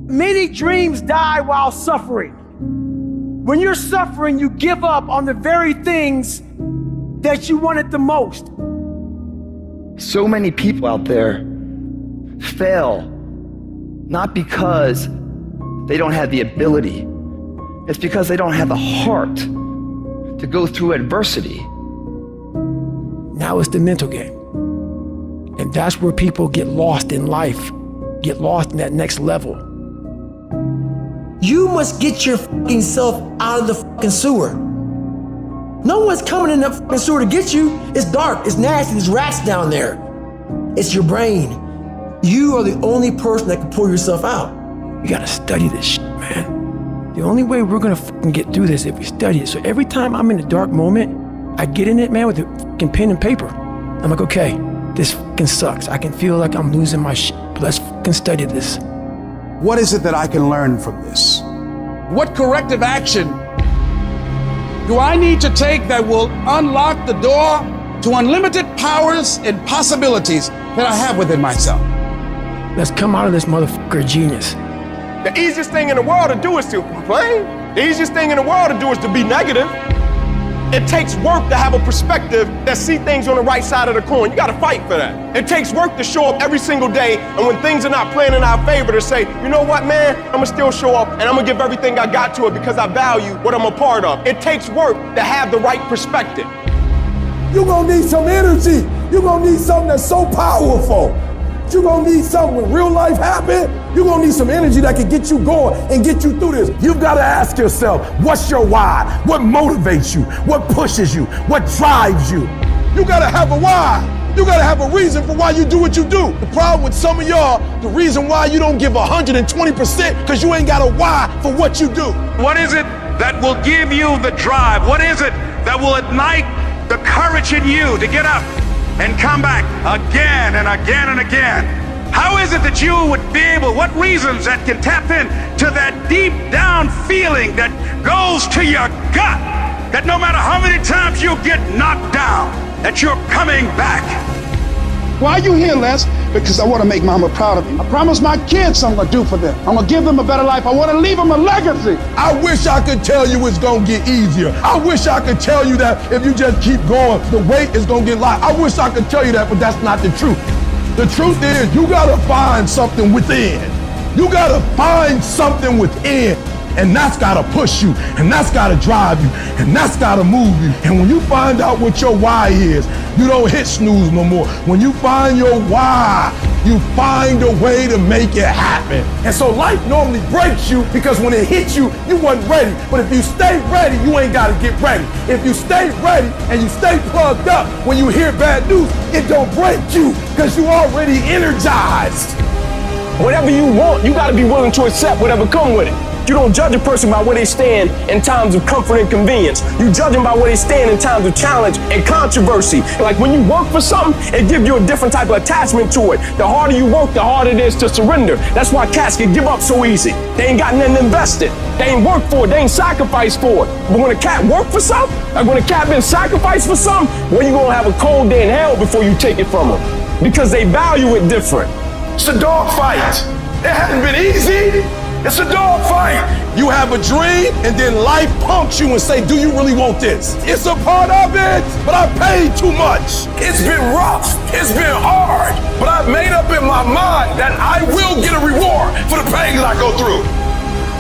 Many dreams die while suffering. When you're suffering, you give up on the very things that you wanted the most. So many people out there fail, not because they don't have the ability. It's because they don't have the heart to go through adversity. Now it's the mental game. And that's where people get lost in life, get lost in that next level. You must get your fucking self out of the fucking sewer. No one's coming in that fucking sewer to get you. It's dark, it's nasty, there's rats down there. It's your brain. You are the only person that can pull yourself out. You gotta study this shit, man. The only way we're gonna fucking get through this is if we study it. So every time I'm in a dark moment, I get in it, man, with a fucking pen and paper. I'm like, okay, this fucking sucks. I can feel like I'm losing my shit, but let's fucking study this. What is it that I can learn from this? What corrective action do I need to take that will unlock the door to unlimited powers and possibilities that I have within myself? Let's come out of this motherfucker genius. The easiest thing in the world to do is to complain. The easiest thing in the world to do is to be negative. It takes work to have a perspective that see things on the right side of the coin. You gotta fight for that. It takes work to show up every single day, and when things are not playing in our favor, to say, you know what, man, I'ma still show up and I'm gonna give everything I got to it because I value what I'm a part of. It takes work to have the right perspective. You're gonna need some energy. You're gonna need something that's so powerful. You're gonna need something when real life happens. You're gonna need some energy that can get you going and get you through this. You've gotta ask yourself, what's your why? What motivates you? What pushes you? What drives you? You gotta have a why. You gotta have a reason for why you do what you do. The problem with some of y'all, the reason why you don't give 120% because you ain't got a why for what you do. What is it that will give you the drive? What is it that will ignite the courage in you to get up and come back again and again and again? How is it that you would be able, what reasons that can tap in to that deep down feeling that goes to your gut, that no matter how many times you get knocked down, that you're coming back? Why are you here, Les? Because I want to make Mama proud of me. I promise my kids I'm going to do for them. I'm going to give them a better life. I want to leave them a legacy. I wish I could tell you it's gonna get easier. I wish I could tell you that if you just keep going, the weight is gonna get light. I wish I could tell you that, but that's not the truth. The truth is, you gotta find something within. You gotta find something within, and that's gotta push you, and that's gotta drive you, and that's gotta move you. And when you find out what your why is, you don't hit snooze no more. When you find your why, you find a way to make it happen. And so life normally breaks you because when it hits you, you wasn't ready. But if you stay ready, you ain't gotta get ready. If you stay ready and you stay plugged up, when you hear bad news, it don't break you because you already energized. Whatever you want, you gotta be willing to accept whatever come with it. You don't judge a person by where they stand in times of comfort and convenience. You judge them by where they stand in times of challenge and controversy. Like when you work for something, it gives you a different type of attachment to it. The harder you work, the harder it is to surrender. That's why cats can give up so easy. They ain't got nothing invested. They ain't worked for it. They ain't sacrificed for it. But when a cat worked for something, like when a cat been sacrificed for something, well, you gonna have a cold day in hell before you take it from them. Because they value it different. It's a dog fight. It hasn't been easy. It's a dog fight. You have a dream and then life punks you and say, do you really want this? It's a part of it, but I paid too much. It's been rough. It's been hard, but I've made up in my mind that I will get a reward for the pain that I go through.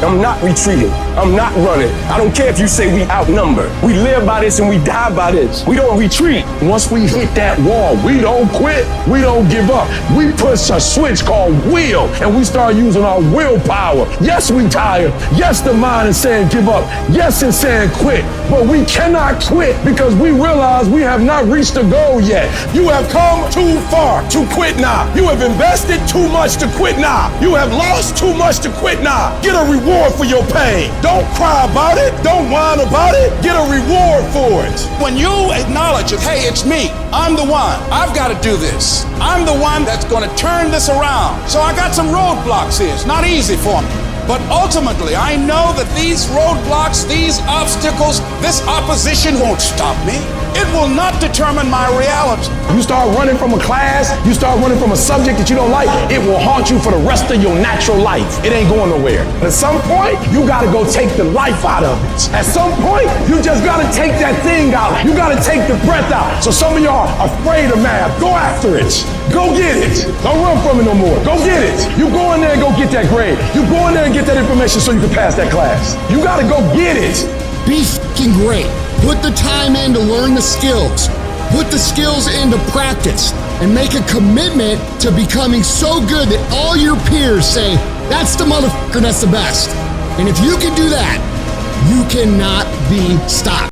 I'm not retreating. I'm not running. I don't care if you say we outnumber. We live by this and we die by this. We don't retreat. Once we hit that wall, we don't quit. We don't give up. We push a switch called will, and we start using our willpower. Yes, we tired. Yes, the mind is saying give up. Yes, it's saying quit. But we cannot quit because we realize we have not reached the goal yet. You have come too far to quit now. You have invested too much to quit now. You have lost too much to quit now. Get a reward for your pain. Don't cry about it. Don't whine about it. Get a reward for it. When you acknowledge it, hey, it's me. I'm the one. I've got to do this. I'm the one that's going to turn this around. So I got some roadblocks here. It's not easy for me. But ultimately, I know that these roadblocks, these obstacles, this opposition won't stop me. It will not determine my reality. You start running from a class, you start running from a subject that you don't like, it will haunt you for the rest of your natural life. It ain't going nowhere. At some point, you gotta go take the life out of it. At some point, you just gotta take that thing out. You gotta take the breath out. So some of y'all are afraid of math. Go after it. Go get it. Don't run from it no more. Go get it. You go in there and go get that grade. You go in there and get that information so you can pass that class. You gotta go get it. Be f***ing great. Put the time in to learn the skills. Put the skills into practice and make a commitment to becoming so good that all your peers say, that's the motherfucker, that's the best. And if you can do that, you cannot be stopped.